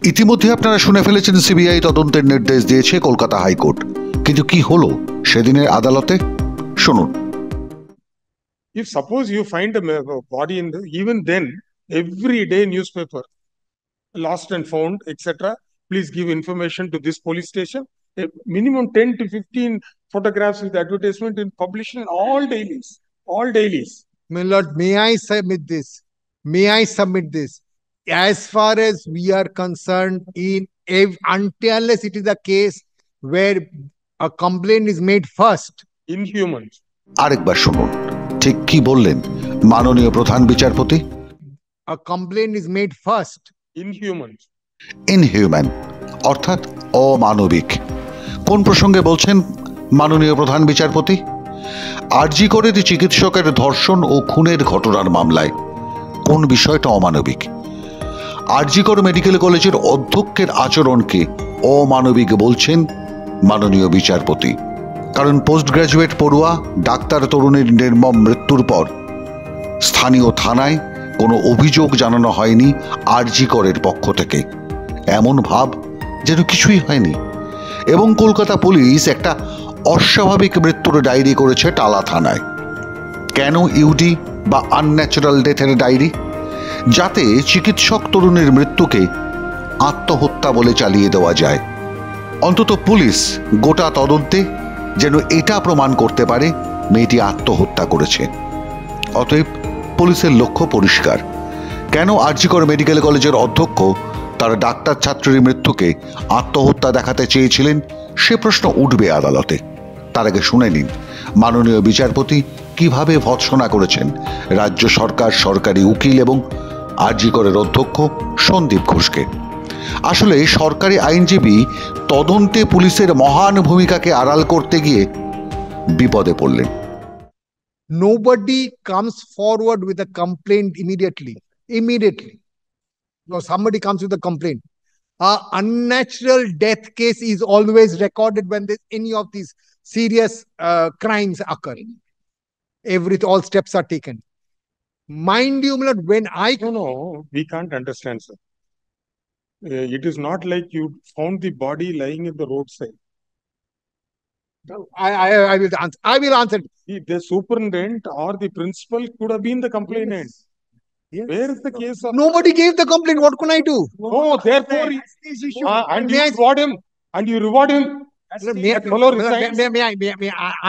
ইতিমধ্যে আপনারা শুনে ফেলেছেন সিবিআই তদন্তের নির্দেশ দিয়েছে কলকাতা হাইকোর্ট, কিন্তু কি হলো সেদিনের আদালতে শুনুন। If suppose you find a body in the, even then, every day newspaper, lost and found, etc. Please give information to this police station. A minimum 10 to 15 photographs with advertisement in published in all dailies. All dailies. My lord, may I submit this? May I submit this? As far as we are concerned, unless it is a case where a complaint is made first. Inhuman. আরেকবার শুনুন ঠিক কি বললেন মাননীয় প্রধান বিচারপতি। A complaint is made first. Inhuman. Inhuman অর্থাৎ অমানবিক। কোন প্রসঙ্গে বলছেন মাননীয় প্রধান বিচারপতি? আরজি করের চিকিৎসকের ধর্ষণ ও খুনের ঘটনার মামলায় কোন বিষয়টা অমানবিক? আরজি কর মেডিকেল কলেজের অধ্যক্ষের আচরণকে অমানবিক বলছেন মাননীয় বিচারপতি। কারণ পোস্ট গ্রাজুয়েট পড়ুয়া ডাক্তার তরুণীর নির্মম মৃত্যুর পর স্থানীয় থানায় কোনো অভিযোগ জানানো হয়নি আরজি করের পক্ষ থেকে। এমন ভাব যেন কিছুই হয়নি। এবং কলকাতা পুলিশ একটা অস্বাভাবিক মৃত্যুর ডায়েরি করেছে টালা থানায়। কেন ইউডি বা আনন্যাচারাল ডেথের ডায়েরি? যাতে চিকিৎসক তরুণীর মৃত্যুকে আত্মহত্যা বলে চালিয়ে দেওয়া যায়। অন্তত পুলিশ গোটা তদন্তে যেন এটা প্রমাণ করতে পারে মেয়েটি আত্মহত্যা করেছে। অতএব পুলিশের লক্ষ্য পরিষ্কার। কেন আরজি কর মেডিকেল কলেজের অধ্যক্ষ তার ডাক্তার ছাত্রীর মৃত্যুকে আত্মহত্যা দেখাতে চেয়েছিলেন সে প্রশ্ন উঠবে আদালতে। তার আগে শুনে নিন মাননীয় বিচারপতি কিভাবে ভৎসনা করেছেন রাজ্য সরকার, সরকারি উকিল এবং আরজি করের অধ্যক্ষ সন্দীপ ঘোষকে। আসলে সরকারি আইনজীবী তদন্তে পুলিশের মহান ভূমিকাকে আড়াল করতে গিয়ে বিপদে পড়লেন। Nobody comes forward with a complaint immediately. No, somebody comes with a complaint. A unnatural death case is always recorded when any of these serious crimes occur. All steps are taken. Mind you, when No, we can't understand, sir. It is not like you found the body lying in the roadside. I will answer. The superintendent or the principal could have been the complainant. Yes. Where is the case of? Nobody gave the complaint. What can I do? No, therefore, and you reward him. And you reward him.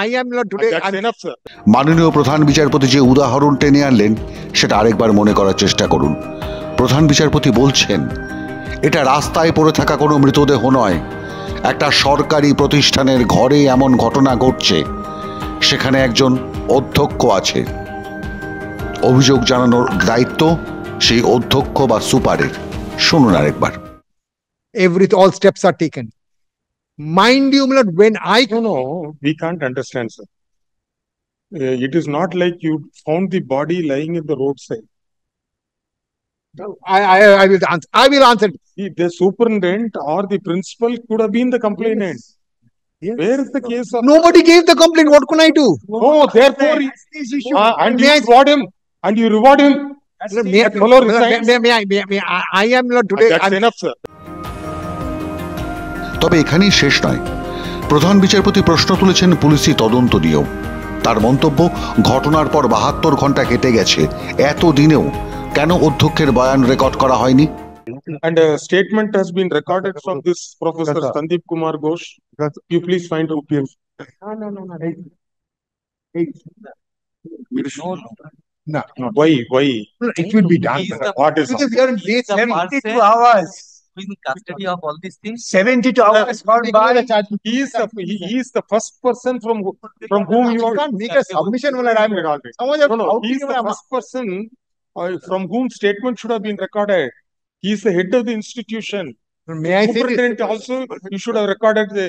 I am not today. That's enough, sir. মাননীয় প্রধান বিচারপতি যে উদাহরণ টেনে আনলেন সেটা আরেকবার মনে করার চেষ্টা করুন। প্রধান বিচারপতি বলছেন এটা রাস্তায় পড়ে থাকা কোনো মৃতদেহ নয়, একটা সরকারি প্রতিষ্ঠানের ঘরে এমন ঘটনা ঘটছে, সেখানে একজন অধ্যক্ষ আছে। অভিযোগ জানানোর দায়িত্ব সেই অধ্যক্ষ বা সুপারের। শুনুন আরেকবার। All steps are taken. Mind you, when No, we can't understand, sir. It is not like you found the body lying in the roadside. I will answer. The superintendent or the principal could have been the complainant. Yes. Where is the case of? Nobody gave the complaint. What can I do? No, therefore, and you reward him. And you reward him. I am not today. That's enough, sir. তবে এখানেই শেষ নয়। প্রধান বিচারপতি প্রশ্ন তুলেছেন পুলিশি তদন্ত নিয়েও। তার মন্তব্য, ঘটনার পর 72 ঘন্টা কেটে গেছে, এত দিনেও কেন অধ্যক্ষের বয়ান রেকর্ড করা হয়নি? And a statement has been recorded from this Professor Sandeep Kumar Ghosh. You please find out. No. Why? It will be done. What is Because we are in late 72 hours. Who is in custody of all these things? 72 hours gone by. He is the first person from whom you can't make a submission when I'm recorded. No, he is the first person from whom statement should have been recorded. He is the head of the institution. May I say this? Superintendent also, you should have recorded the.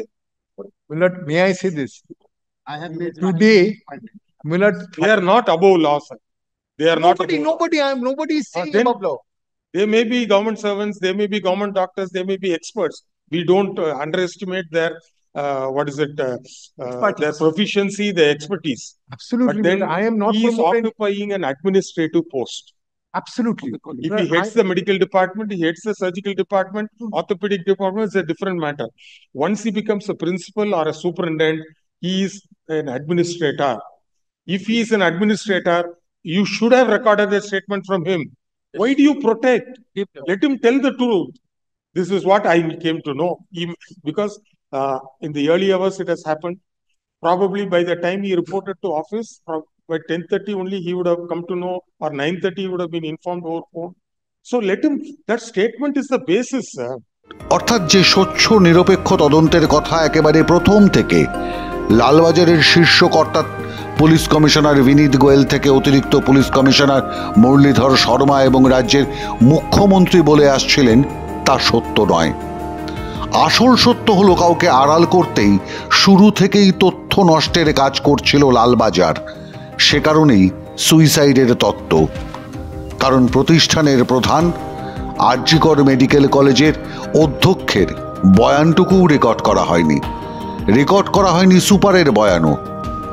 Millard, may I say this? I have made today. Millard, They are not above law, sir. They are not. Nobody is saying then- above law. They may be government servants, they may be government doctors, they may be experts. We don't underestimate their their proficiency, their expertise. Absolutely. But then I am not he is promoting. occupying an administrative post. Absolutely. If he hates the medical department, he hates the surgical department, orthopedic department is a different matter. Once he becomes a principal or a superintendent, he is an administrator. If he is an administrator, you should have recorded a statement from him. Why do you protect? Let him tell the truth. This is what I came to know. Because in the early hours it has happened. Probably by the time he reported to office, by 10:30 only he would have come to know, or 9:30 he would have been informed over phone. So let him, that statement is the basis, sir. অর্থাৎ যে স্বচ্ছ নিরপেক্ষ তদন্তের কথা একেবারে প্রথম থেকে লালবাজারের শীর্ষ কর্তা পুলিশ কমিশনার বিনীত গোয়েল থেকে অতিরিক্ত পুলিশ কমিশনার মুরলীধর শর্মা এবং রাজ্যের মুখ্যমন্ত্রী বলে আসছিলেন তা সত্য নয়। আসল সত্য হলো কাউকে আড়াল করতেই শুরু থেকেই তথ্য নষ্টের কাজ করছিল লালবাজার। সে কারণেই সুইসাইডের তত্ত্ব। কারণ প্রতিষ্ঠানের প্রধান আরজি কর মেডিকেল কলেজের অধ্যক্ষের বয়ানটুকুও রেকর্ড করা হয়নি। রেকর্ড করা হয়নি সুপারের বয়ানও।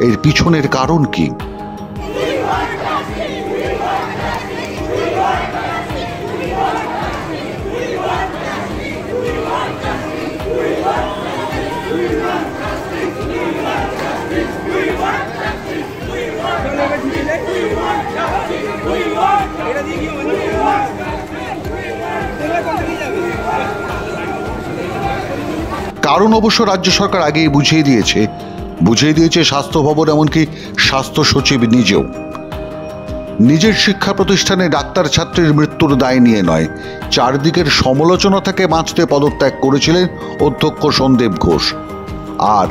এর পিছনের কারণ কি? কারণ অবশ্য রাজ্য সরকার আগেই বুঝিয়ে দিয়েছে স্বাস্থ্য ভবন, এমনকি স্বাস্থ্য সচিব নিজেও। নিজের শিক্ষা প্রতিষ্ঠানে ডাক্তার ছাত্রীর মৃত্যুর দায় নিয়ে নয়, চারদিকের সমালোচনা থেকে বাঁচতে পদত্যাগ করেছিলেন অধ্যক্ষ সন্দীপ ঘোষ। আর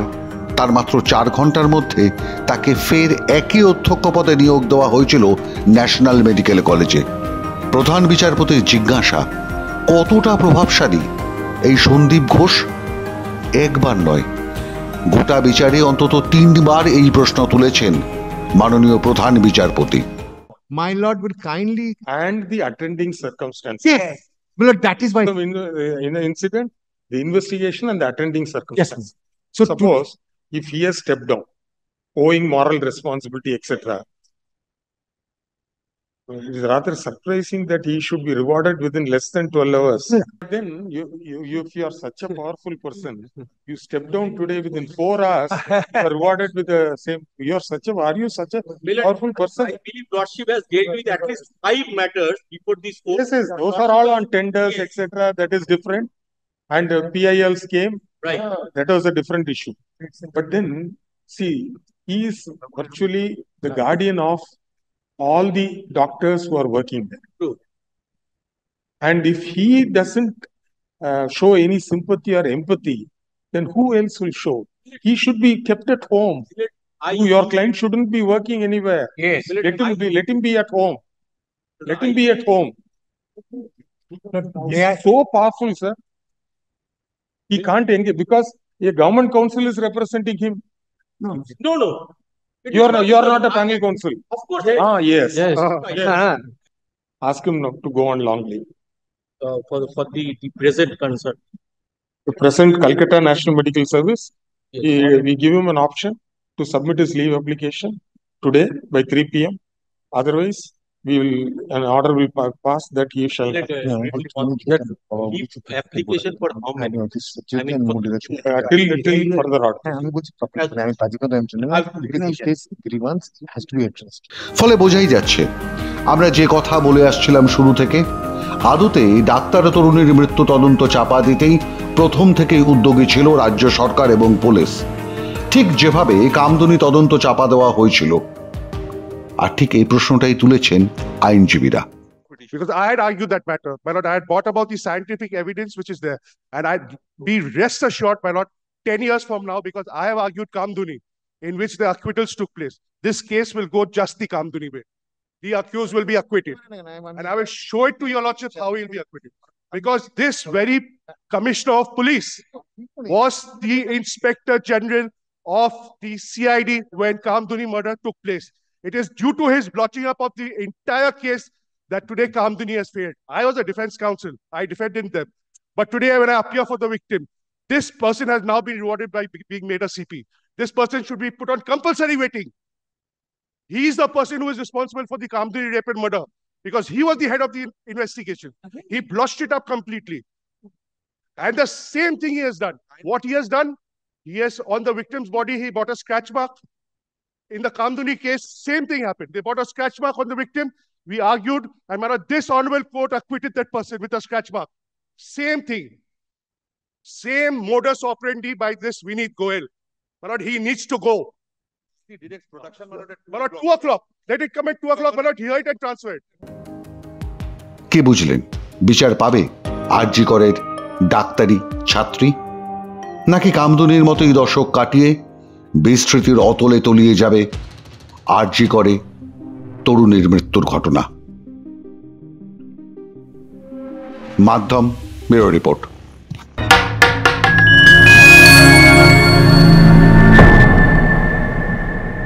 তার মাত্র 4 ঘন্টার মধ্যে তাকে ফের একই অধ্যক্ষ পদে নিয়োগ দেওয়া হয়েছিল ন্যাশনাল মেডিকেল কলেজে। প্রধান বিচারপতির জিজ্ঞাসা, কতটা প্রভাবশালী এই সন্দীপ ঘোষ? একবার নয়, গোটা বিচারে অন্তত 3 বার এই প্রশ্ন তুলেছেন মাননীয় প্রধান বিচারপতি। My lord will kindly. And the attending circumstances. Yes. Well, that is why. In the incident, the investigation and the attending circumstances. Yes. So suppose if he has stepped down, owing moral responsibility, etc., it is rather surprising that he should be rewarded within less than 12 hours. Yeah. Then, if you are such a powerful person, you step down today within 4 hours, you are rewarded with the same. Are you such a powerful person? I believe Lordship has dealt with at least 5 matters before this court. Yes, those are all on tenders, etc. That is different. And PILs came. Right. That was a different issue. But then, see, he is virtually the guardian of all the doctors who are working there. True. And if he doesn't show any sympathy or empathy, then who else will show? He should be kept at home. Your client shouldn't be working anywhere. Yes. Let him be at home. Let him be at home. He is so powerful, sir. He can't engage because a government council is representing him. No. You are not a panel council. Of course. Yes. Yes. Ask him not to go on long leave. For the present concern. The present Calcutta National Medical Service, Yes. we give him an option to submit his leave application today by 3 p.m. Otherwise, an order will pass that he shall. Leave application for how many? Till further order. ফলে বোঝাই যাচ্ছে আমরা যে কথা বলে আসছিলাম শুরু থেকে, আদতে ডাক্তার তরুণীর মৃত্যু তদন্ত চাপা দিতেই প্রথম থেকেই উদ্যোগী ছিল রাজ্য সরকার এবং পুলিশ, ঠিক যেভাবে কামদুনি তদন্ত চাপা দেওয়া হয়েছিল। আর ঠিক এই প্রশ্নটাই তুলেছেন আইনজীবীরা। Because I had argued that matter, my lord. I had brought about the scientific evidence which is there, and I'd be rest assured, my lord, 10 years from now, because I have argued Kamduni, in which the acquittals took place. This case will go just the Kamduni way. The accused will be acquitted, and I will show it to your lordship how he will be acquitted. Because this very commissioner of police was the inspector general of the CID when Kamduni murder took place. It is due to his blotching up of the entire case that today Kamduni has failed. I was a defense counsel. I defended them. But today when I appear for the victim, this person has now been rewarded by being made a CP. This person should be put on compulsory waiting. He is the person who is responsible for the Kamduni rape and murder. because he was the head of the investigation. He blushed it up completely. And the same thing he has done. What he has done, he has, on the victim's body, he bought a scratch mark. In the Kamduni case, same thing happened. They bought a scratch mark on the victim. We argued, and this honorable court acquitted that person with a scratch mark. Same thing. Same modus operandi by this Vineet Goel. He needs to go. He did its production, 2 o'clock. Let it come at 2 o'clock, hear it and transfer it. কি বুঝলেন? বিচার পাবে আরজি করের ডাক্তারি ছাত্রী, নাকি কামদুনির মতোই দশক কাটিয়ে বিস্মৃতির অতলে তলিয়ে যাবে আরজি করে তরুণীর মৃত্যুর ঘটনা? মাধ্যম ব্যুরো রিপোর্ট।